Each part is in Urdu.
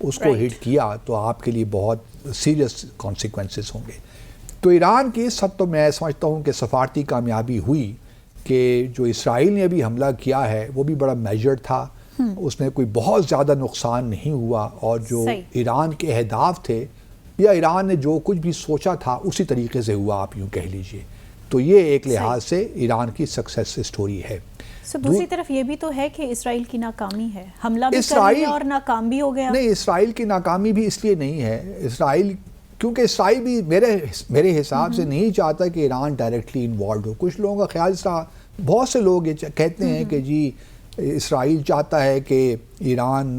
اس کو ہٹ کیا تو آپ کے لیے بہت سیریس کانسیکوینسز ہوں گے. تو ایران کی اس حد تو میں سمجھتا ہوں کہ سفارتی کامیابی ہوئی کہ جو اسرائیل نے ابھی حملہ کیا ہے وہ بھی بڑا میجرڈ تھا, اس میں کوئی بہت زیادہ نقصان نہیں ہوا, اور جو ایران کے اہداف تھے یا ایران نے جو کچھ بھی سوچا تھا اسی طریقے سے ہوا, آپ یوں کہہ لیجئے. تو یہ ایک لحاظ سے ایران کی سکسیس سٹوری ہے. دوسری طرف یہ بھی تو ہے کہ اسرائیل کی ناکامی ہے, حملہ بھی کر لیا اور ناکام بھی ہو گیا. نہیں, اسرائیل کی ناکامی بھی اس لیے نہیں ہے, اسرائیل کیونکہ اسرائیل بھی میرے حساب سے نہیں چاہتا کہ ایران ڈائریکٹلی انوالوڈ ہو. کچھ لوگوں کا خیال تھا, بہت سے لوگ یہ کہتے ہیں کہ جی اسرائیل چاہتا ہے کہ ایران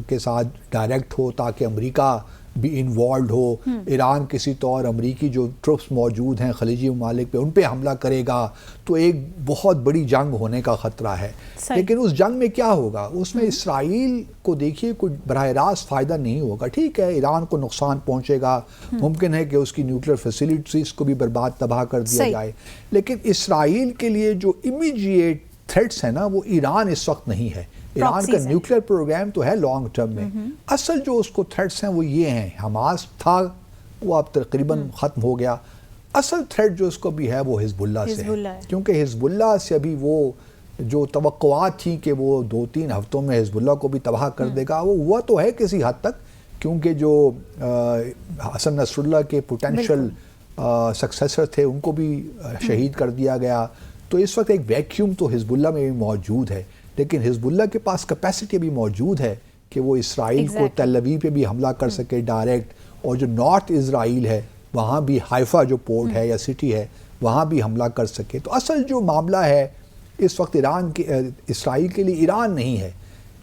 کے ساتھ ڈائریکٹ ہو تاکہ امریکہ بھی انوالوڈ ہو, ایران کسی طور امریکی جو ٹروپس موجود ہیں خلیجی ممالک پہ ان پہ حملہ کرے گا تو ایک بہت بڑی جنگ ہونے کا خطرہ ہے. لیکن اس جنگ میں کیا ہوگا, اس میں اسرائیل کو دیکھیے کوئی براہ راست فائدہ نہیں ہوگا. ٹھیک ہے ایران کو نقصان پہنچے گا, ممکن ہے کہ اس کی نیوکلیر فیسلٹیز کو بھی برباد تباہ کر دیا جائے, لیکن اسرائیل کے لیے جو امیجیٹ تھریٹس ہیں نا وہ ایران اس وقت نہیں ہے. ایران کا نیوکلیر پروگرام تو ہے لانگ ٹرم میں, اصل جو اس کو تھریٹس ہیں وہ یہ ہیں, حماس تھا وہ اب تقریباً ختم ہو گیا, اصل تھریٹ جو اس کو بھی ہے وہ حزب اللہ سے ہے, کیونکہ حزب اللہ سے ابھی وہ جو توقعات تھیں کہ وہ 2-3 ہفتوں میں حزب اللہ کو بھی تباہ کر دے گا وہ ہوا تو ہے کسی حد تک, کیونکہ جو حسن نصر اللہ کے پوٹینشل سکسیسر تھے ان کو بھی شہید کر دیا گیا. تو اس وقت ایک ویکیوم تو حزب اللہ میں بھی موجود ہے, لیکن حزب اللہ کے پاس کیپیسٹی بھی موجود ہے کہ وہ اسرائیل کو تل اویو پہ بھی حملہ کر سکے ڈائریکٹ, اور جو نارتھ اسرائیل ہے وہاں بھی حیفا جو پورٹ ہے یا سٹی ہے وہاں بھی حملہ کر سکے. تو اصل جو معاملہ ہے اس وقت ایران کے اسرائیل کے لیے ایران نہیں ہے,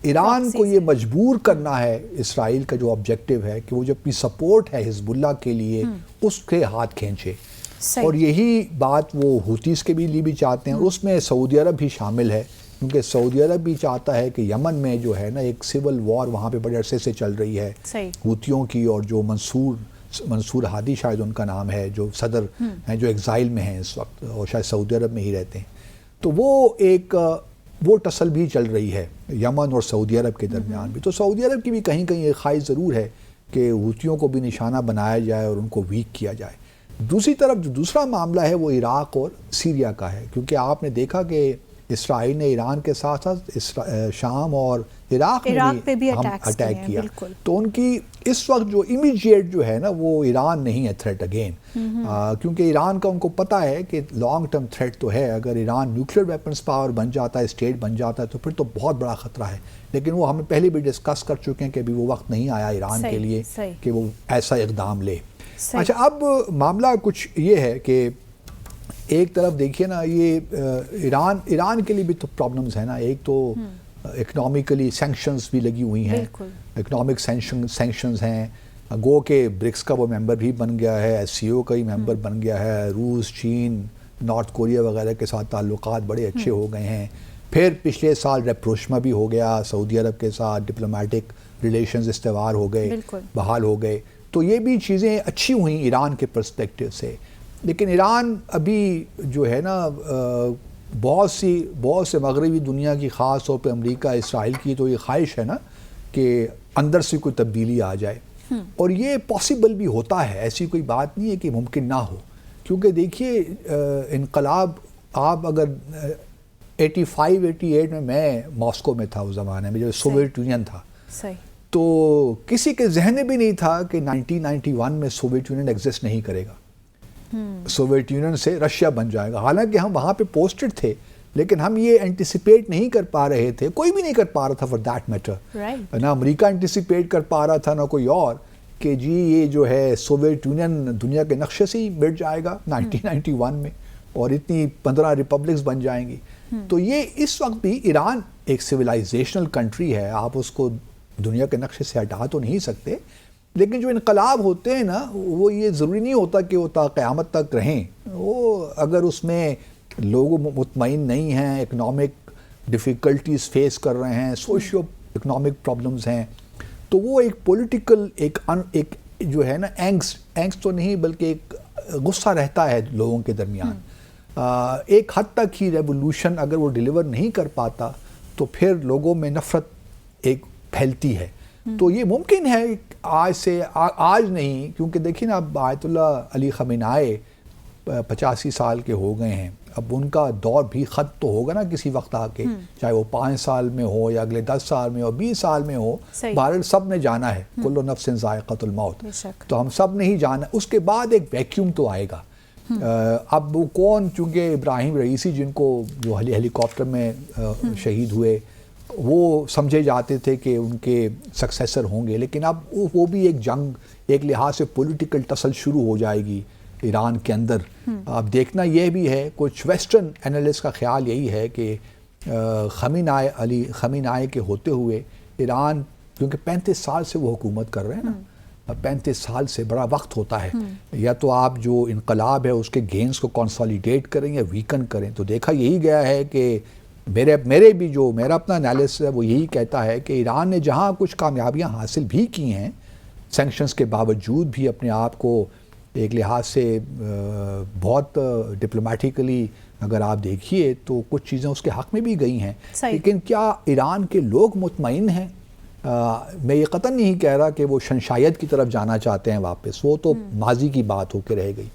ایران کو یہ مجبور کرنا ہے اسرائیل کا جو آبجیکٹیو ہے کہ وہ جو اپنی سپورٹ ہے حزب اللہ کے لیے اس کے ہاتھ کھینچے. اور یہی بات وہ ہوتیز کے بھی لیے بھی چاہتے ہیں, اس میں سعودی عرب بھی شامل ہے, کیونکہ سعودی عرب بھی چاہتا ہے کہ یمن میں جو ہے نا ایک سول وار وہاں پہ بڑے عرصے سے چل رہی ہے ہوتیوں کی, اور جو منصور ہادی شاید ان کا نام ہے جو صدر ہیں جو ایگزائل میں ہیں اس وقت اور شاید سعودی عرب میں ہی رہتے ہیں, تو وہ ٹسل بھی چل رہی ہے یمن اور سعودی عرب کے درمیان بھی. تو سعودی عرب کی بھی کہیں کہیں ایک خواہش ضرور ہے کہ ہوتیوں کو بھی نشانہ بنایا جائے اور ان کو ویک کیا جائے. دوسری طرف جو دوسرا معاملہ ہے وہ عراق اور سیریا کا ہے, کیونکہ آپ نے دیکھا کہ اسرائیل نے ایران کے ساتھ ساتھ شام اور عراق میں بھی اٹیک کیا, تو ان کی اس وقت جو امیجیٹ جو ہے نا وہ ایران نہیں ہے تھریٹ اگین, کیونکہ ایران کا ان کو پتہ ہے کہ لانگ ٹرم تھریٹ تو ہے, اگر ایران نیوکلیر ویپنز پاور بن جاتا ہے, اسٹیٹ بن جاتا ہے تو پھر تو بہت بڑا خطرہ ہے. لیکن وہ ہمیں پہلے بھی ڈسکس کر چکے ہیں کہ ابھی وہ وقت نہیں آیا ایران کے لیے کہ وہ ایسا اقدام لے. اچھا, اب معاملہ کچھ یہ ہے کہ ایک طرف دیکھیے نا یہ ایران کے لیے بھی تو پرابلمز ہیں نا, ایک تو اکنامکلی سینکشنز بھی لگی ہوئی ہیں, اکنامک سینکشنز ہیں, گو کہ برکس کا وہ ممبر بھی بن گیا ہے, ایس سی او کا ہی ممبر بن گیا ہے, روس, چین, نارتھ کوریا وغیرہ کے ساتھ تعلقات بڑے اچھے ہو گئے ہیں. پھر پچھلے سال ریپروشما بھی ہو گیا سعودی عرب کے ساتھ, ڈپلومیٹک ریلیشنز استوار ہو گئے, بحال ہو گئے. تو یہ بھی چیزیں اچھی ہوئیں ایران کے پرسپیکٹیو سے. لیکن ایران ابھی جو ہے نا بہت سے مغربی دنیا کی, خاص طور پہ امریکہ, اسرائیل کی تو یہ خواہش ہے نا کہ اندر سے کوئی تبدیلی آ جائے, اور یہ پاسبل بھی ہوتا ہے, ایسی کوئی بات نہیں ہے کہ ممکن نہ ہو. کیونکہ دیکھیے انقلاب, آپ اگر 85-88 میں ماسکو میں تھا اس زمانے میں جب سوویت یونین تھا, تو کسی کے ذہن میں بھی نہیں تھا کہ 1991 میں سوویت یونین ایگزسٹ نہیں کرے گا, سوویت یونین سے رشیا بن جائے گا. حالانکہ ہم وہاں پہ پوسٹڈ تھے, لیکن ہم یہ اینٹیسپیٹ نہیں کر پا رہے تھے, کوئی بھی نہیں کر پا رہا تھا فار دیٹ میٹر, نہ امریکہ اینٹیسپیٹ کر پا رہا تھا نہ کوئی اور, کہ جی یہ جو ہے سوویت یونین دنیا کے نقشے سے ہی مٹ جائے گا 1991 میں, اور اتنی 15 ریپبلکس بن جائیں گی. تو یہ اس وقت بھی ایران ایک سویلائزیشنل کنٹری ہے, آپ اس کو دنیا کے نقشے سے ہٹا تو نہیں سکتے, لیکن جو انقلاب ہوتے ہیں نا وہ یہ ضروری نہیں ہوتا کہ وہ تا قیامت تک رہیں. وہ اگر اس میں لوگ مطمئن نہیں ہیں, اکنامک ڈیفیکلٹیز فیس کر رہے ہیں, سوشیو اکنامک پرابلمز ہیں, تو وہ ایک پولیٹیکل ایک جو ہے نا اینگس تو نہیں بلکہ ایک غصہ رہتا ہے لوگوں کے درمیان. ایک حد تک ہی ریولوشن اگر وہ ڈیلیور نہیں کر پاتا تو پھر لوگوں میں نفرت ایک پھیلتی ہے. تو یہ ممکن ہے آج نہیں، کیونکہ دیکھیں نا اب آیت اللہ علی خامنہئی 85 سال کے ہو گئے ہیں، اب ان کا دور بھی ختم تو ہوگا نا کسی وقت آ کے، چاہے وہ 5 سال میں ہو یا اگلے 10 سال میں ہو 20 سال میں ہو، بہرحال سب نے جانا ہے، کل نفس ذائقۃ الموت، تو ہم سب نے ہی جانا. اس کے بعد ایک ویکیوم تو آئے گا. اب وہ کون، چونکہ ابراہیم رئیسی جن کو جو ہیلی کاپٹر میں شہید ہوئے وہ سمجھے جاتے تھے کہ ان کے سکسیسر ہوں گے، لیکن اب وہ بھی ایک جنگ، ایک لحاظ سے پولیٹیکل ٹسل شروع ہو جائے گی ایران کے اندر. اب دیکھنا یہ بھی ہے، کچھ ویسٹرن اینالسٹ کا خیال یہی ہے کہ خامنہئی کے ہوتے ہوئے ایران، کیونکہ 35 سال سے وہ حکومت کر رہے ہیں نا، 35 سال سے بڑا وقت ہوتا ہے، یا تو آپ جو انقلاب ہے اس کے گینز کو کنسالیڈیٹ کریں یا ویکن کریں. تو دیکھا یہی گیا ہے کہ میرا اپنا انالیسس ہے وہ یہی کہتا ہے کہ ایران نے جہاں کچھ کامیابیاں حاصل بھی کی ہیں سینکشنز کے باوجود بھی، اپنے آپ کو ایک لحاظ سے بہت ڈپلومیٹیکلی اگر آپ دیکھیے تو کچھ چیزیں اس کے حق میں بھی گئی ہیں. لیکن کیا ایران کے لوگ مطمئن ہیں؟ میں یہ قطعاً نہیں کہہ رہا کہ وہ شنشائیت کی طرف جانا چاہتے ہیں واپس، وہ تو ماضی کی بات ہو کے رہ گئی،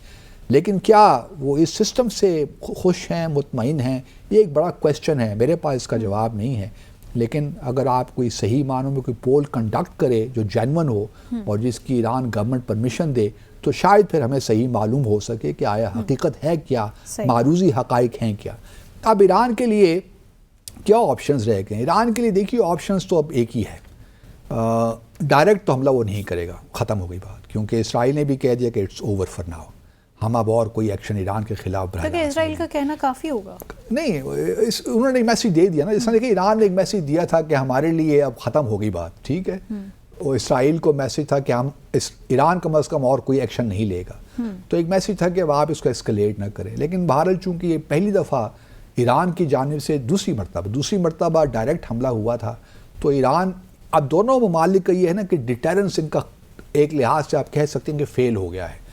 لیکن کیا وہ اس سسٹم سے خوش ہیں، مطمئن ہیں؟ یہ ایک بڑا کویسچن ہے، میرے پاس اس کا جواب نہیں ہے. لیکن اگر آپ کوئی صحیح معنوں میں کوئی پول کنڈکٹ کرے جو جینون ہو اور جس کی ایران گورنمنٹ پرمیشن دے، تو شاید پھر ہمیں صحیح معلوم ہو سکے کہ آیا حقیقت ہے کیا، معروضی حقائق ہیں کیا. اب ایران کے لیے کیا آپشنز رہ گئے؟ ایران کے لیے دیکھیے آپشنز تو اب ایک ہی ہے، ڈائریکٹ تو حملہ وہ نہیں کرے گا، ختم ہو گئی بات، کیونکہ اسرائیل نے بھی کہہ دیا کہ اٹس اوور فار ناؤ، ہم اب اور کوئی ایکشن ایران کے خلاف اسرائیل کا کہنا کافی ہوگا نہیں. انہوں نے ایک میسیج دے دیا نا، جس نے کہ ایران نے ایک میسیج دیا تھا کہ ہمارے لیے اب ختم ہو گئی بات، ٹھیک ہے. اور اسرائیل کو میسیج تھا کہ ہم ایران کم از کم اور کوئی ایکشن نہیں لے گا، تو ایک میسیج تھا کہ آپ اس کو اسکلیٹ نہ کریں. لیکن بہرحال چونکہ یہ پہلی دفعہ ایران کی جانب سے دوسری مرتبہ ڈائریکٹ حملہ ہوا تھا، تو ایران، اب دونوں ممالک کا یہ ہے نا کہ ڈیٹرنس ان کا ایک لحاظ سے آپ کہہ سکتے ہیں کہ فیل ہو گیا ہے.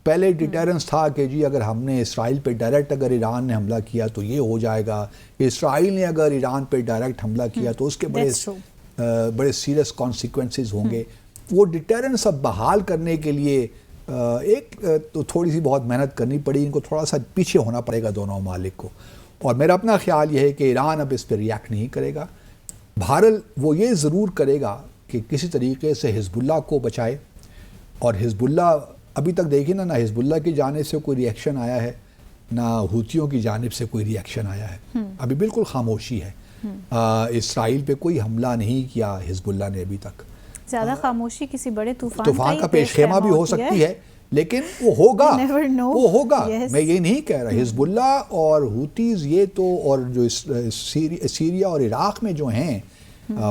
پہلے ڈیٹرنس تھا کہ جی اگر ہم نے اسرائیل پہ ڈائریکٹ اگر ایران نے حملہ کیا تو یہ ہو جائے گا، اسرائیل نے اگر ایران پہ ڈائریکٹ حملہ کیا تو اس کے بڑے سیریس کانسیکوینسز ہوں گے. وہ ڈیٹرنس اب بحال کرنے کے لیے ایک تو تھوڑی سی بہت محنت کرنی پڑی، ان کو تھوڑا سا پیچھے ہونا پڑے گا دونوں ممالک کو. اور میرا اپنا خیال یہ ہے کہ ایران اب اس پہ ریئیکٹ نہیں کرے گا. بہرحال وہ یہ ضرور کرے گا کہ کسی طریقے سے حزب اللہ کو بچائے، اور حزب اللہ ابھی تک دیکھیں نہ حزب اللہ کی جانب سے کوئی ریئیکشن آیا ہے، نہ ہوتیوں کی جانب سے کوئی ریئیکشن آیا ہے، ابھی بالکل خاموشی ہے. اسرائیل پہ کوئی حملہ نہیں کیا حزب اللہ نے ابھی تک. زیادہ خاموشی کسی بڑے طوفان کا پیش خیمہ بھی ہو سکتی ہے، لیکن وہ ہوگا. میں یہ نہیں کہہ رہا حزب اللہ اور ہوتیز یہ تو، اور جو سیریا اور عراق میں جو ہیں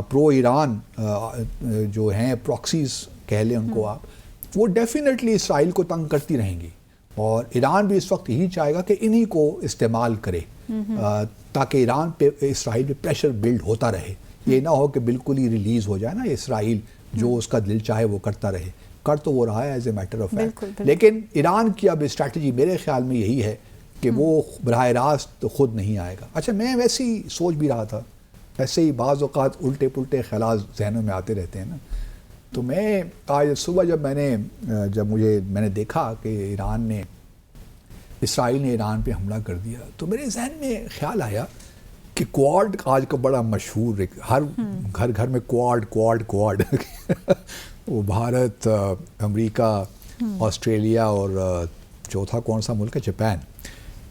پرو ایران جو ہیں پراکسیز کہہ لیں ان کو آپ، وہ ڈیفینیٹلی اسرائیل کو تنگ کرتی رہیں گی، اور ایران بھی اس وقت یہی چاہے گا کہ انہی کو استعمال کرے تاکہ ایران پہ اسرائیل پہ پریشر بلڈ ہوتا رہے. یہ نہ ہو کہ بالکل ہی ریلیز ہو جائے نا اسرائیل، جو اس کا دل چاہے وہ کرتا رہے. کر تو وہ رہا ہے as a matter of fact, لیکن ایران کی اب اسٹریٹجی میرے خیال میں یہی ہے کہ وہ براہ راست خود نہیں آئے گا. اچھا میں ویسے ہی سوچ بھی رہا تھا، ایسے ہی بعض اوقات الٹے پلٹے خیالات ذہنوں میں آتے رہتے ہیں نا، تو میں آج صبح جب میں نے دیکھا کہ اسرائیل نے ایران پہ حملہ کر دیا، تو میرے ذہن میں خیال آیا کہ کوارڈ آج کا بڑا مشہور، ہر گھر میں کوارڈ وہ بھارت، امریکہ، آسٹریلیا اور چوتھا کون سا ملک ہے، جاپان.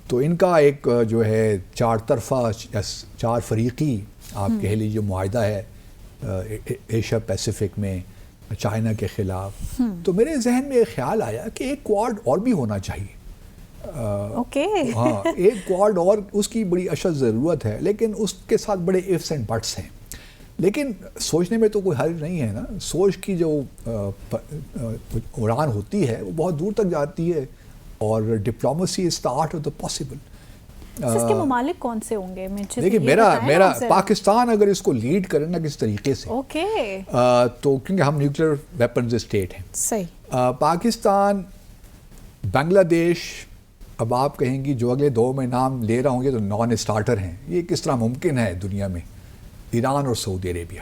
تو ان کا ایک جو ہے چار فریقی آپ کہہ لیجیے معاہدہ ہے ایشیا پیسیفک میں چائنا کے خلاف. تو میرے ذہن میں ایک خیال آیا کہ ایک کوارڈ اور بھی ہونا چاہیے. ہاں ایک کوارڈ اور، اس کی بڑی اشد ضرورت ہے، لیکن اس کے ساتھ بڑے ifs اینڈ بٹس ہیں. لیکن سوچنے میں تو کوئی حرج نہیں ہے نا، سوچ کی جو اڑان ہوتی ہے وہ بہت دور تک جاتی ہے، اور diplomacy is the art of the possible. اس کے ممالک کون سے ہوں گے؟ دیکھیے میرا پاکستان اگر اس کو لیڈ کرے نا کس طریقے سے، تو کیونکہ ہم نیوکلیر ویپنز اسٹیٹ ہیں، صحیح، پاکستان، بنگلہ دیش، اب آپ کہیں گی جو اگلے دو میں نام لے رہا ہوں گے تو نان اسٹارٹر ہیں، یہ کس طرح ممکن ہے دنیا میں، ایران اور سعودی Arabia.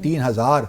3000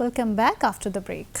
Welcome back after the break.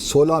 16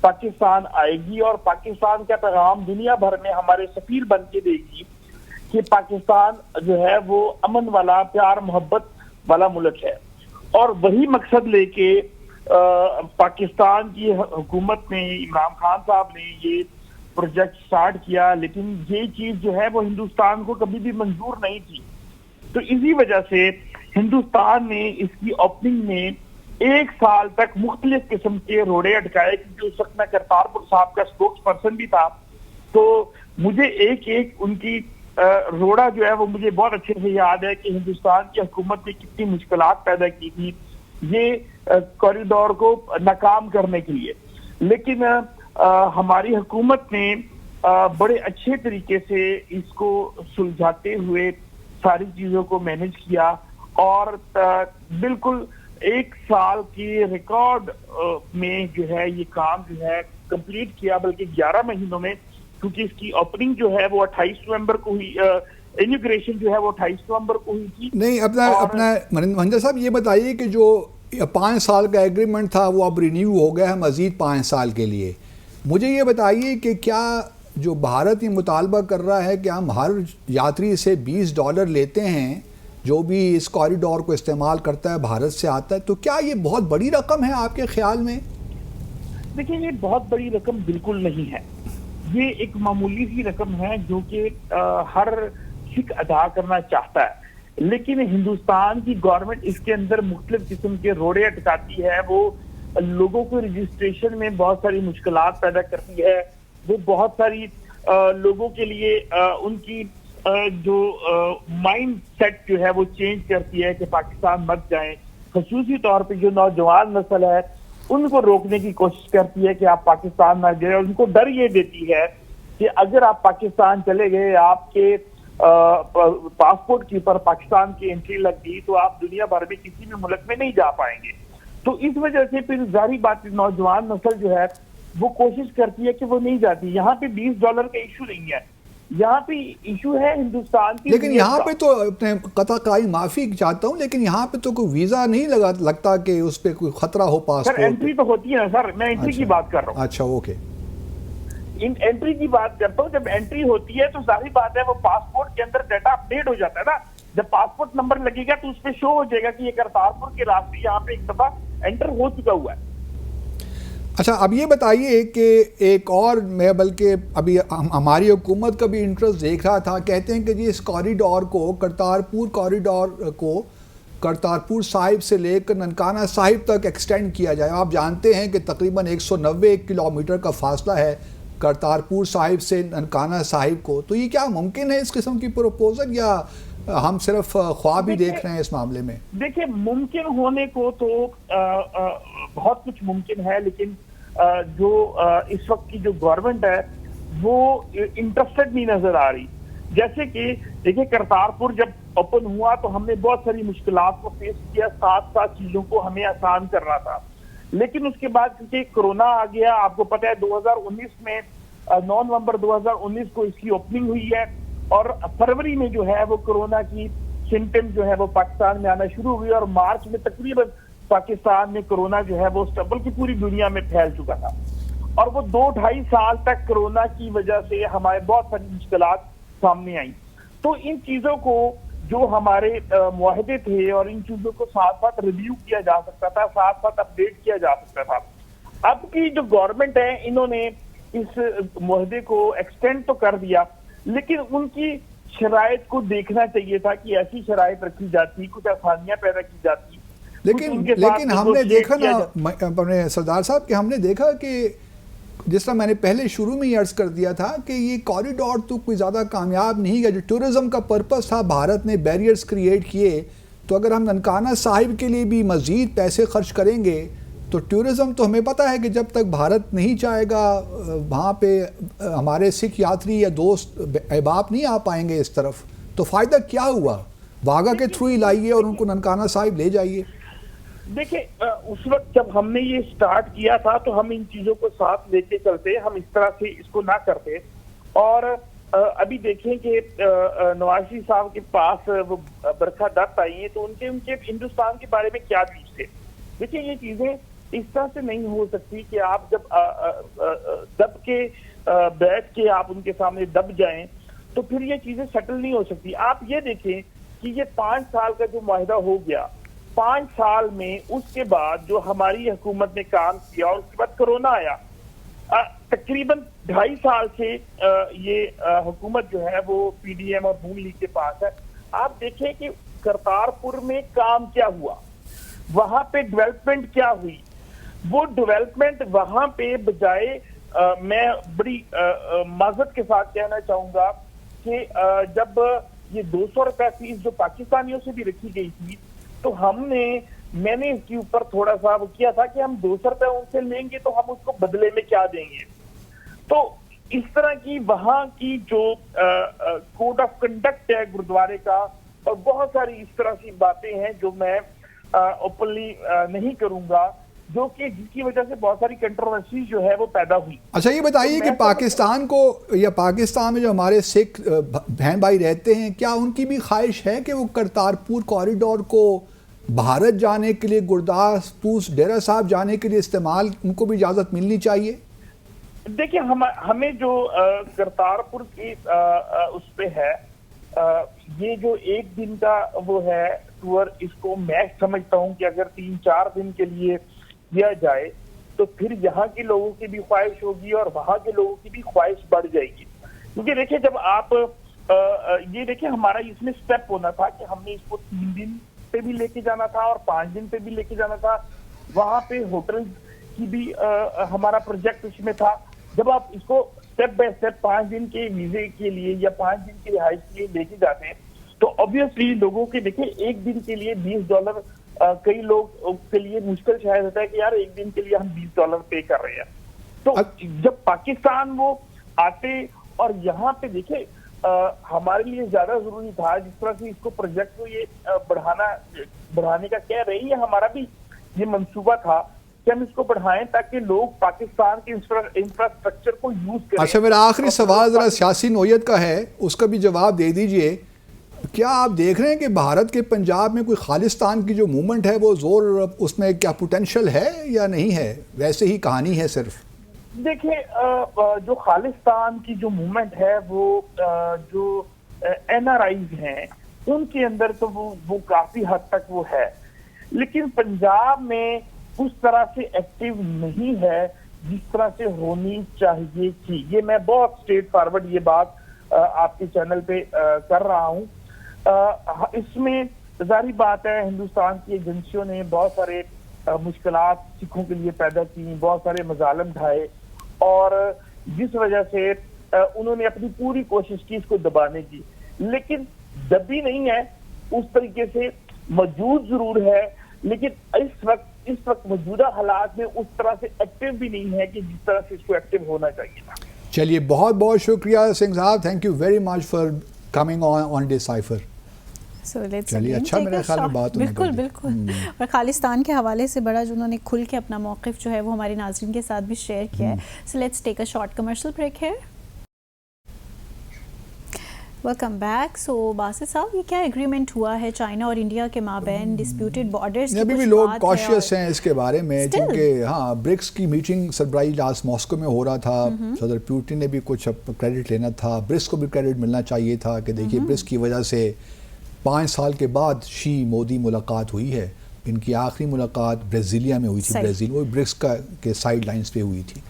Pakistan آئے گی اور پاکستان کا پیغام دنیا بھر میں ہمارے سفیر بن کے دے گی کہ پاکستان جو ہے وہ امن والا، پیار محبت والا ملک ہے. اور وہی مقصد لے کے پاکستان کی حکومت نے، عمران خان صاحب نے یہ پروجیکٹ سٹارٹ کیا، لیکن یہ چیز جو ہے وہ ہندوستان کو کبھی بھی منظور نہیں تھی. تو اسی وجہ سے ہندوستان نے اس کی اوپننگ میں 1 سال تک مختلف قسم کے روڑے اٹکائے، کیونکہ اس وقت میں کرتارپور صاحب کا اسپوکس پرسن بھی تھا. تو مجھے ایک ان کی روڑا جو ہے وہ مجھے بہت اچھے سے یاد ہے کہ ہندوستان کی حکومت نے کتنی مشکلات پیدا کی تھی یہ کوریڈور کو ناکام کرنے کے لیے. لیکن ہماری حکومت نے بڑے اچھے طریقے سے اس کو سلجھاتے ہوئے ساری چیزوں کو مینج کیا اور بالکل 1 سال کی ریکارڈ میں جو ہے یہ کام جو ہے کمپلیٹ کیا، بلکہ 11 مہینوں میں، کیونکہ اس کی اوپننگ جو ہے وہ 28 نومبر کو ہوئی، انوگریشن جو ہے وہ 28 نومبر کو ہوئی تھی. نہیں اپنا مہندر صاحب یہ بتائیے کہ جو 5 سال کا ایگریمنٹ تھا وہ اب رینیو ہو گیا ہے مزید 5 سال کے لیے. مجھے یہ بتائیے کہ کیا جو بھارت یہ مطالبہ کر رہا ہے کہ ہم ہر یاتری سے $20 لیتے ہیں جو بھی اس کوریڈور کو استعمال کرتا ہے بھارت سے آتا ہے، تو کیا یہ بہت بڑی رقم ہے آپ کے خیال میں؟ دیکھیں یہ بہت بڑی رقم بالکل نہیں ہے، یہ ایک معمولی سی رقم ہے جو کہ ہر سکھ ادا کرنا چاہتا ہے. لیکن ہندوستان کی گورنمنٹ اس کے اندر مختلف قسم کے روڑے اٹکاتی ہے، وہ لوگوں کو رجسٹریشن میں بہت ساری مشکلات پیدا کرتی ہے، وہ بہت ساری لوگوں کے لیے ان کی جو مائنڈ سیٹ جو ہے وہ چینج کرتی ہے کہ پاکستان مت جائیں. خصوصی طور پہ جو نوجوان نسل ہے ان کو روکنے کی کوشش کرتی ہے کہ آپ پاکستان نہ جائیں، اور ان کو ڈر یہ دیتی ہے کہ اگر آپ پاکستان چلے گئے، آپ کے پاسپورٹ کے اوپر پاکستان کی انٹری لگ گئی تو آپ دنیا بھر میں کسی بھی ملک میں نہیں جا پائیں گے. تو اس وجہ سے پھر ظاہری بات نوجوان نسل جو ہے وہ کوشش کرتی ہے کہ وہ نہیں جاتی. یہاں پہ $20 کا ایشو نہیں ہے، یہاں پہ ایشو ہے ہندوستان کی. لیکن یہاں پہ تو اپنے قطعی معافی چاہتا ہوں، لیکن یہاں پہ تو کوئی ویزا نہیں لگتا کہ اس پہ کوئی خطرہ ہو پاسپورٹ. سر انٹری تو ہوتی ہے نا سر، میں انٹری کی بات کر رہا ہوں. اچھا اوکے، انٹری کی بات کرتا ہوں. جب انٹری ہوتی ہے تو ظاہری بات ہے وہ پاسپورٹ کے اندر ڈیٹا اپڈیٹ ہو جاتا ہے نا. جب پاسپورٹ نمبر لگے گا تو اس پہ شو ہو جائے گا کہ یہ کرتارپور کے راستے یہاں پہ ایک دفعہ انٹر ہو چکا ہوا ہے. اچھا اب یہ بتائیے کہ ایک اور میں بلکہ ابھی ہماری حکومت کا بھی انٹرسٹ دیکھ رہا تھا، کہتے ہیں کہ جی اس کوریڈور کو، کرتارپور کوریڈور کو کرتارپور صاحب سے لے کر ننکانہ صاحب تک ایکسٹینڈ کیا جائے. آپ جانتے ہیں کہ تقریباً 190 کلومیٹر کا فاصلہ ہے کرتارپور صاحب سے ننکانہ صاحب کو. تو یہ کیا ممکن ہے اس قسم کی پروپوزل، یا ہم صرف خواب ہی دیکھ رہے ہیں اس معاملے میں؟ دیکھیں ممکن ہونے کو تو بہت کچھ ممکن ہے، لیکن جو اس وقت کی جو گورنمنٹ ہے وہ انٹرسٹڈ نہیں نظر آ رہی. جیسے کہ دیکھیں کرتارپور جب اوپن ہوا تو ہم نے بہت ساری مشکلات کو فیس کیا، ساتھ چیزوں کو ہمیں آسان کرنا تھا. لیکن اس کے بعد کیونکہ کرونا آ گیا، آپ کو پتہ ہے 2019 میں 9 نومبر 2019 کو اس کی اوپننگ ہوئی ہے، اور فروری میں جو ہے وہ کرونا کی سمٹم جو ہے وہ پاکستان میں آنا شروع ہوئی، اور مارچ میں تقریباً پاکستان میں کرونا جو ہے وہ بلکہ پوری دنیا میں پھیل چکا تھا. اور وہ 2-2.5 سال تک کرونا کی وجہ سے ہمارے بہت ساری مشکلات سامنے آئیں. تو ان چیزوں کو جو ہمارے معاہدے تھے اور ان چیزوں کو ساتھ ساتھ ریویو کیا جا سکتا تھا، ساتھ ساتھ اپڈیٹ کیا جا سکتا تھا. اب کی جو گورنمنٹ ہے انہوں نے اس معاہدے کو ایکسٹینڈ تو کر دیا، لیکن ان کی شرائط کو دیکھنا چاہیے تھا کہ ایسی شرائط رکھی جاتی، کچھ آسانیاں پیدا کی جاتی. لیکن ہم نے دیکھا نا اپنے سردار صاحب کہ ہم نے دیکھا کہ جس طرح میں نے پہلے شروع میں یہ عرض کر دیا تھا کہ یہ کوریڈور تو کوئی زیادہ کامیاب نہیں ہے. جو ٹورزم کا پرپس تھا، بھارت نے بیریئرز کریٹ کیے، تو اگر ہم ننکانہ صاحب کے لیے بھی مزید پیسے خرچ کریں گے تو ٹورزم تو ہمیں پتہ ہے کہ جب تک بھارت نہیں چاہے گا وہاں پہ ہمارے سکھ یاتری یا دوست احباب نہیں آ پائیں گے اس طرف. تو فائدہ کیا ہوا؟ واگا کے تھرو ہی لائیے اور ان کو ننکانہ صاحب لے جائیے. دیکھیں اس وقت جب ہم نے یہ سٹارٹ کیا تھا تو ہم ان چیزوں کو ساتھ لے کے چلتے، ہم اس طرح سے اس کو نہ کرتے. اور ابھی دیکھیں کہ نواز شریف صاحب کے پاس وہ برکھا دت آئی ہیں تو ان کے ہندوستان کے بارے میں کیا ویوز تھے. دیکھیں یہ چیزیں اس طرح سے نہیں ہو سکتی کہ آپ جب دب کے بیٹھ کے آپ ان کے سامنے دب جائیں تو پھر یہ چیزیں سیٹل نہیں ہو سکتی. آپ یہ دیکھیں کہ یہ 5 سال کا جو معاہدہ ہو گیا, 5 سال میں اس کے بعد جو ہماری حکومت نے کام کیا اور اس کے بعد کرونا آیا, تقریباً 2.5 سال سے یہ حکومت جو ہے وہ پی ڈی ایم اور نون لیگ کے پاس ہے. آپ دیکھیں کہ کرتارپور میں کام کیا ہوا, وہاں پہ ڈیولپمنٹ کیا ہوئی. وہ ڈیولپمنٹ وہاں پہ بجائے میں بڑی معذرت کے ساتھ کہنا چاہوں گا کہ جب یہ 200 روپے فیس جو پاکستانیوں سے بھی رکھی گئی تھی تو میں نے اس کے اوپر تھوڑا سا وہ کیا تھا کہ ہم 200 روپے ان سے لیں گے تو ہم اس کو بدلے میں کیا دیں گے. تو اس طرح کی وہاں کی جو کوڈ آف کنڈکٹ ہے گرودوارے کا, اور بہت ساری اس طرح کی باتیں ہیں جو میں اوپنلی نہیں کروں گا, جو کہ جس کی وجہ سے بہت ساری کنٹروورسی جو ہے وہ پیدا ہوئی. اچھا یہ بتائیے کہ پاکستان کو یا پاکستان میں جو ہمارے سکھ بہن بھائی رہتے ہیں, کیا ان کی بھی خواہش ہے کہ وہ کرتارپور کوریڈور کو بھارت جانے کے لیے, گرداسپور ڈیرہ صاحب جانے کے لیے استعمال, ان کو بھی اجازت ملنی چاہیے؟ دیکھیں ہمیں جو کرتارپور کی اس پہ ہے, یہ جو 1 دن کا وہ ہے ٹور, اس کو میں سمجھتا ہوں کہ اگر 3-4 دن کے لیے کیا جائے تو پھر یہاں کے لوگوں کی بھی خواہش ہوگی اور وہاں کے لوگوں کی بھی خواہش بڑھ جائے گی. کیونکہ دیکھیں جب آپ یہ دیکھیں ہمارا اس میں سٹیپ ہونا تھا کہ ہم نے اس کو 3 دن پہ بھی لے کے جانا تھا اور 5 دن پہ بھی لے کے جانا تھا. وہاں پہ ہوٹل کی بھی ہمارا پروجیکٹ اس میں تھا. جب آپ اس کو سٹیپ بائی سٹیپ 5 دن کے ویزے کے لیے یا 5 دن کی رہائش کے لیے لے کے جاتے ہیں تو obviously لوگوں کے دیکھیں 1 دن کے لیے $20 کئی لوگ کے لیے مشکل شاید ہوتا ہے کہ یار 1 دن کے لیے ہم $20 پے کر رہے ہیں. تو جب پاکستان وہ آتے اور یہاں پہ دیکھیں ہمارے لیے زیادہ ضروری تھا جس طرح سے اس کو پروجیکٹ کو یہ بڑھانے کا کہہ رہے ہیں, ہمارا بھی یہ منصوبہ تھا کہ ہم اس کو بڑھائیں تاکہ لوگ پاکستان کے انفراسٹرکچر کو یوز کریں. اچھا میرا آخری سوال ذرا سیاسی نوعیت کا ہے, اس کا بھی جواب دے دیجئے. کیا آپ دیکھ رہے ہیں کہ بھارت کے پنجاب میں کوئی خالستان کی جو موومنٹ ہے وہ زور, اس میں کیا پوٹینشل ہے یا نہیں ہے, ویسے ہی کہانی ہے صرف؟ دیکھیں جو خالستان کی جو موومنٹ ہے وہ جو این آر آئیز ہیں ان کے اندر تو وہ کافی حد تک وہ ہے, لیکن پنجاب میں اس طرح سے ایکٹیو نہیں ہے جس طرح سے ہونی چاہیے تھی. یہ میں بہت اسٹریٹ فارورڈ یہ بات آپ کے چینل پہ کر رہا ہوں. اس میں ظاہری بات ہے ہندوستان کی ایجنسیوں نے بہت سارے مشکلات سکھوں کے لیے پیدا کی, بہت سارے مظالم ڈھائے, اور جس وجہ سے انہوں نے اپنی پوری کوشش کی اس کو دبانے کی, لیکن دبی نہیں ہے اس طریقے سے, موجود ضرور ہے لیکن اس وقت موجودہ حالات میں اس طرح سے ایکٹیو بھی نہیں ہے کہ جس طرح سے اس کو ایکٹیو ہونا چاہیے تھا. چلیے بہت بہت شکریہ سنگھ صاحب, thank you very much for coming on decipher. چلیے اچھا میرے خیال میں بات بالکل اور خالستان کے حوالے سے بڑا جو انہوں نے کھل کے اپنا موقف جو ہے وہ ہمارے ناظرین کے ساتھ بھی شیئر کیا ہے. So let's take a short commercial break here. Welcome back. So Basit صاحب یہ کیا ایگریمنٹ ہوا ہے چائنا اور انڈیا کے مابین ڈسپیوٹڈ بارڈرز کی؟ ابھی بھی لوگ کاشیس ہیں اس کے بارے میں, کیونکہ ہاں برکس کی میٹنگ سربراہی اجلاس ماسکو میں ہو رہا تھا. صدر پیوٹن نے بھی کچھ کریڈٹ لینا تھا, برکس کو بھی کریڈٹ ملنا چاہیے تھا کہ دیکھیے برکس کی وجہ سے 5 سال کے بعد شی مودی ملاقات ہوئی ہے. ان کی آخری ملاقات برازیلیا میں ہوئی تھی, برازیل وہ برکس کے سائڈ لائنز پہ ہوئی تھی.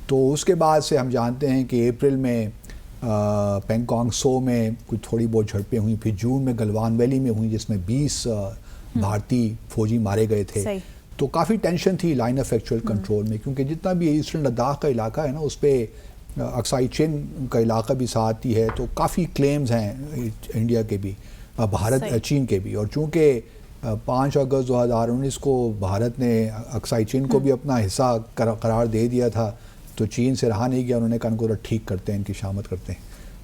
تو اس کے بعد سے ہم جانتے ہیں کہ اپریل میں پینکانگ سو میں کچھ تھوڑی بہت جھڑپیں ہوئیں, پھر جون میں گلوان ویلی میں ہوئیں جس میں 20 بھارتی فوجی مارے گئے تھے. تو کافی ٹینشن تھی لائن آف ایکچوئل کنٹرول میں, کیونکہ جتنا بھی ایسٹرن لداخ کا علاقہ ہے نا اس پہ اکسائی چین کا علاقہ بھی ساتھ ہی ہے. تو کافی کلیمز ہیں انڈیا کے بھی, بھارت چین کے بھی, اور چونکہ 5 اگست 2019 کو بھارت نے اکسائی چین کو بھی اپنا حصہ قرار دے دیا تھا, تو چین سے رہا نہیں گیا, انہوں نے کہا ان کو ٹھیک کرتے ہیں, ان کی شامت کرتے ہیں.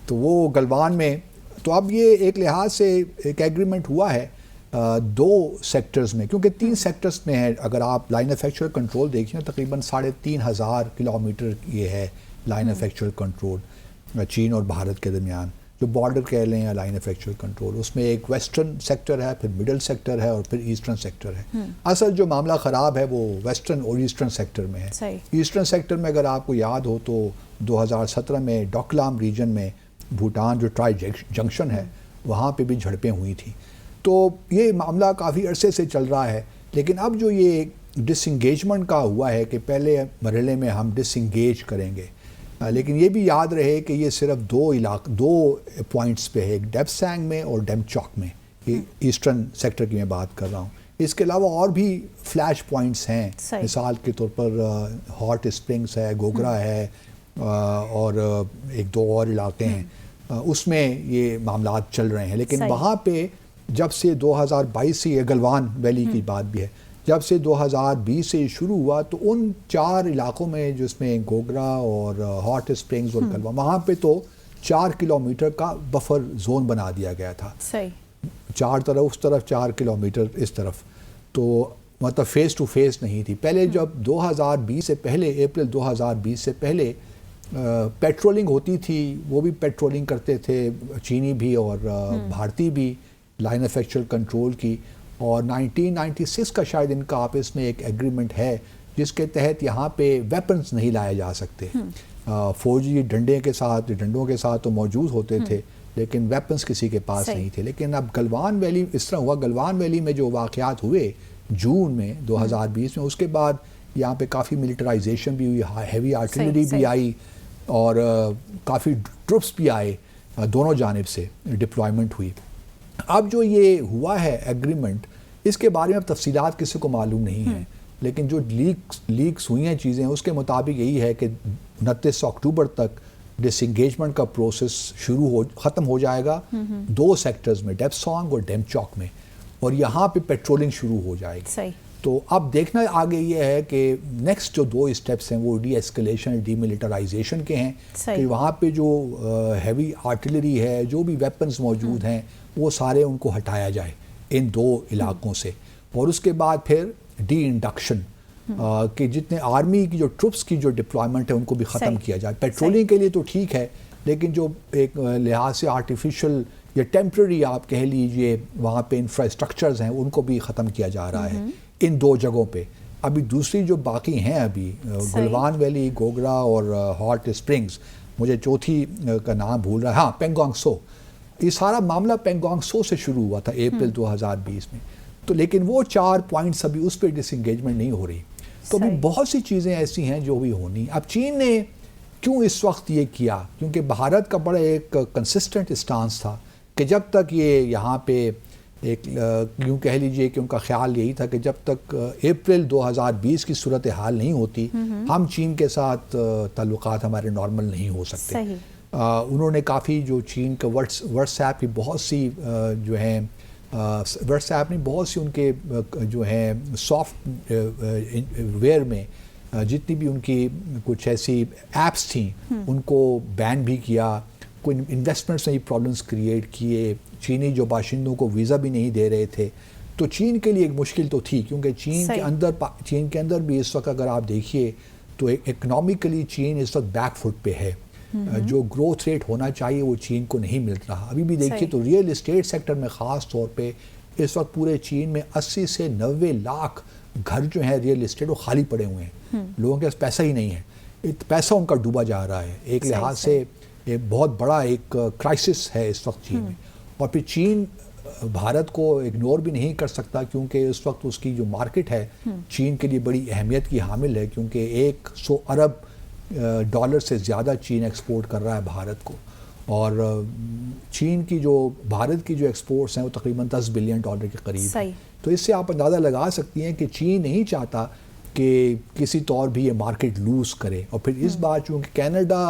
تو وہ گلوان میں, تو اب یہ ایک لحاظ سے ایک ایگریمنٹ ہوا ہے 2 سیکٹرز میں, کیونکہ 3 سیکٹرز میں ہے. اگر آپ لائن آف ایکچوئل کنٹرول دیکھیں تقریباً 3,500 کلومیٹر یہ ہے لائن آف ایکچوئل کنٹرول چین اور بھارت کے درمیان, جو بارڈر کہہ لیں یا لائن آف ایکچوئل کنٹرول، اس میں ایک ویسٹرن سیکٹر ہے، پھر مڈل سیکٹر ہے اور پھر ایسٹرن سیکٹر ہے. اصل جو معاملہ خراب ہے وہ ویسٹرن اور ایسٹرن سیکٹر میں ہے. ایسٹرن سیکٹر میں اگر آپ کو یاد ہو تو 2017 میں ڈوکلام ریجن میں بھوٹان جو ٹرائی جنکشن ہے وہاں پہ بھی جھڑپیں ہوئی تھیں. تو یہ معاملہ کافی عرصے سے چل رہا ہے، لیکن اب جو یہ ڈس انگیجمنٹ کا ہوا ہے کہ پہلے مرحلے میں ہم ڈس انگیج کریں گے، لیکن یہ بھی یاد رہے کہ یہ صرف دو پوائنٹس پہ ہے، ایک ڈیپ سینگ میں اور ڈیم چوک میں. یہ ایسٹرن سیکٹر کی میں بات کر رہا ہوں. اس کے علاوہ اور بھی فلیش پوائنٹس ہیں، مثال کے طور پر ہاٹ اسپرنگس ہے، گوگرا ہے، اور ایک دو اور علاقے ہیں، اس میں یہ معاملات چل رہے ہیں. لیکن وہاں پہ جب سے 2022 سے، یہ گلوان ویلی کی بات بھی ہے، جب سے 2020 سے شروع ہوا تو ان 4 علاقوں میں جس میں گوگرا اور ہاٹ اسپرنگز اور گلوان، وہاں پہ تو 4 کلومیٹر کا بفر زون بنا دیا گیا تھا. 4 طرف اس طرف، 4 کلومیٹر اس طرف، تو مطلب فیس ٹو فیس نہیں تھی. پہلے جب 2020 سے پہلے، اپریل 2020 سے پہلے پیٹرولنگ ہوتی تھی، وہ بھی پیٹرولنگ کرتے تھے چینی بھی اور بھارتی بھی، لائن آف ایکچوئل کنٹرول کی. اور 1996 کا شاید ان کا آپس میں ایک ایگریمنٹ ہے جس کے تحت یہاں پہ ویپنز نہیں لائے جا سکتے. فوجی ڈنڈوں کے ساتھ تو موجود ہوتے تھے لیکن ویپنز کسی کے پاس نہیں تھے. لیکن اب گلوان ویلی اس طرح ہوا، گلوان ویلی میں جو واقعات ہوئے جون میں 2020 میں، اس کے بعد یہاں پہ کافی ملٹرائزیشن بھی ہوئی، ہیوی آرٹلری بھی آئی اور کافی ٹروپس بھی آئے، دونوں جانب سے ڈپلائمنٹ ہوئی. اب جو یہ ہوا ہے ایگریمنٹ، اس کے بارے میں اب تفصیلات کسی کو معلوم نہیں ہیں، لیکن جو لیکس ہوئی ہیں چیزیں اس کے مطابق یہی ہے کہ 29 اکتوبر تک ڈس انگیجمنٹ کا پروسیس ختم ہو جائے گا 2 سیکٹرز میں، ڈیپ سانگ اور ڈیم چوک میں، اور یہاں پہ پیٹرولنگ شروع ہو جائے گی. تو اب دیکھنا آگے یہ ہے کہ نیکسٹ جو 2 اسٹیپس ہیں وہ ڈی ایسکلیشن، ڈی ملٹرائزیشن کے ہیں، کہ وہاں پہ جو ہیوی آرٹلری ہے، جو بھی ویپنز موجود ہیں، وہ سارے ان کو ہٹایا جائے ان 2 علاقوں سے. اور اس کے بعد پھر ڈی انڈکشن، کہ جتنے آرمی کی جو ٹروپس کی جو ڈپلائمنٹ ہے ان کو بھی ختم کیا جائے. پیٹرولنگ کے لیے تو ٹھیک ہے، لیکن جو ایک لحاظ سے آرٹیفیشل یا ٹیمپرری آپ کہہ لیجئے وہاں پہ انفراسٹرکچرز ہیں ان کو بھی ختم کیا جا رہا ہے ان 2 جگہوں پہ. ابھی دوسری جو باقی ہیں، ابھی گلوان ویلی، گوگرا اور ہاٹ اسپرنگز، مجھے چوتھی کا نام بھول رہا ہے، پینگانگ سو. یہ سارا معاملہ پینگانگ سو سے شروع ہوا تھا اپریل 2020 میں. تو لیکن وہ 4 پوائنٹس ابھی اس پہ ڈس انگیجمنٹ نہیں ہو رہی. تو ابھی بہت سی چیزیں ایسی ہیں جو بھی ہونی. اب چین نے کیوں اس وقت یہ کیا؟ کیونکہ بھارت کا بڑا ایک کنسسٹنٹ اسٹانس تھا کہ جب تک یہ یہاں پہ ایک یوں کہہ لیجئے کہ ان کا خیال یہی تھا کہ جب تک اپریل 2020 کی صورتحال نہیں ہوتی ہم چین کے ساتھ تعلقات ہمارے نارمل نہیں ہو سکتے. انہوں نے کافی جو چین کا واٹس ایپ کی بہت سی جو ہیں واٹس ایپ نے بہت سی ان کے جو ہیں سافٹ ویئر میں جتنی بھی ان کی کچھ ایسی ایپس تھیں ان کو بین بھی کیا. کوئی انویسٹمنٹس میں پرابلمس کریٹ کیے، چینی جو باشندوں کو ویزا بھی نہیں دے رہے تھے. تو چین کے لیے ایک مشکل تو تھی، کیونکہ چین کے اندر بھی اس وقت اگر آپ دیکھیے تو اکنامکلی چین اس وقت بیک فٹ پہ ہے. جو گروتھ ریٹ ہونا چاہیے وہ چین کو نہیں مل رہا. ابھی بھی دیکھیے تو ریئل اسٹیٹ سیکٹر میں خاص طور پہ اس وقت پورے چین میں 80 سے 90 لاکھ گھر جو ہیں ریئل اسٹیٹ وہ خالی پڑے ہوئے ہیں. لوگوں کے پاس پیسہ ہی نہیں ہے، پیسہ ان کا ڈوبا جا رہا ہے. ایک لحاظ سے ایک بہت بڑا ایک کرائسس ہے اس وقت چین میں. اور پھر چین بھارت کو اگنور بھی نہیں کر سکتا، کیونکہ اس وقت اس کی جو مارکیٹ ہے چین کے لیے بڑی اہمیت کی حامل ہے، کیونکہ 100 ارب ڈالر سے زیادہ چین ایکسپورٹ کر رہا ہے بھارت کو. اور چین کی جو بھارت کی جو ایکسپورٹس ہیں وہ تقریباً $10 بلین کے قریب. تو اس سے آپ اندازہ لگا سکتی ہیں کہ چین نہیں چاہتا کہ کسی طور بھی یہ مارکیٹ لوز کرے. اور پھر اس بار چونکہ کینیڈا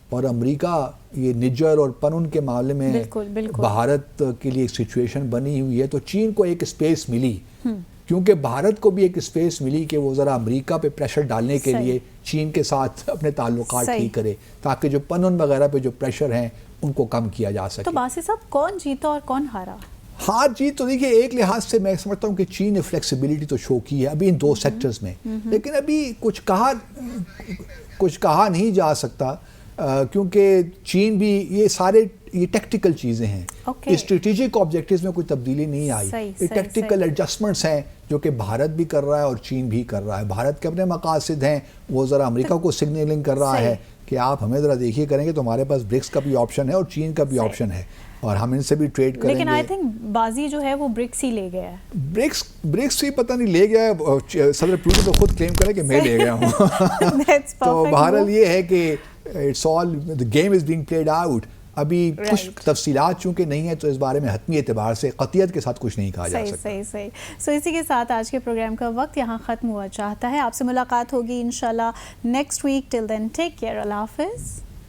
اور امریکہ یہ نجر اور پنن کے معاملے میں بھارت کے لیے ایک سچویشن بنی ہوئی ہے، تو چین کو ایک اسپیس ملی، کیونکہ بھارت کو بھی ایک اسپیس ملی کہ وہ ذرا امریکہ پہ پریشر ڈالنے کے لیے چین کے ساتھ اپنے تعلقات ٹھیک کرے، تاکہ جو پنن وغیرہ پہ جو پریشر ہیں ان کو کم کیا جا سکے. تو باسی صاحب کون جیتا اور کون ہارا؟ ہار جیت تو دیکھیے ایک لحاظ سے میں سمجھتا ہوں کہ چین نے فلیکسیبلٹی تو شو کی ہے ابھی ان 2 سیکٹرز میں، لیکن ابھی کچھ کہا نہیں جا سکتا. کیونکہ چین بھی یہ سارے یہ ٹیکٹیکل چیزیں ہیں. Okay. اسٹریٹجک آبجیکٹیوز میں کوئی تبدیلی نہیں آئی. یہ ٹیکٹیکل ایڈجسٹمنٹس ہیں جو کہ بھارت بھی کر رہا ہے اور چین بھی کر رہا ہے. بھارت کے اپنے مقاصد ہیں, وہ ذرا امریکہ کو سگنلنگ کر رہا ہے کہ آپ ہمیں ذرا دیکھیے کریں گے تو ہمارے پاس برکس کا بھی آپشن ہے اور چین کا بھی آپشن ہے اور ہم ان سے بھی ٹریڈ کریں گے. لیکن آئی تھنک بازی جو ہے وہ برکس ہی لے گیا ہے. برکس ہی پتہ نہیں لے گیا ہے, صدر پوتن تو خود کلیم کرے کہ میں لے گیا ہوں. تو بہرحال یہ ہے کہ it's all the game is being played out. ابھی کچھ تفصیلات چونکہ نہیں ہیں تو اس بارے میں حتمی اعتبار سے قطعیت کے ساتھ کچھ نہیں کہا جا سکتا. صحیح. سو اسی کے ساتھ آج کے پروگرام کا وقت یہاں ختم ہوا چاہتا ہے. آپ سے ملاقات ہوگی انشاءاللہ نیکسٹ ویک. ٹل دین ٹیک کیئر. اللہ حافظ.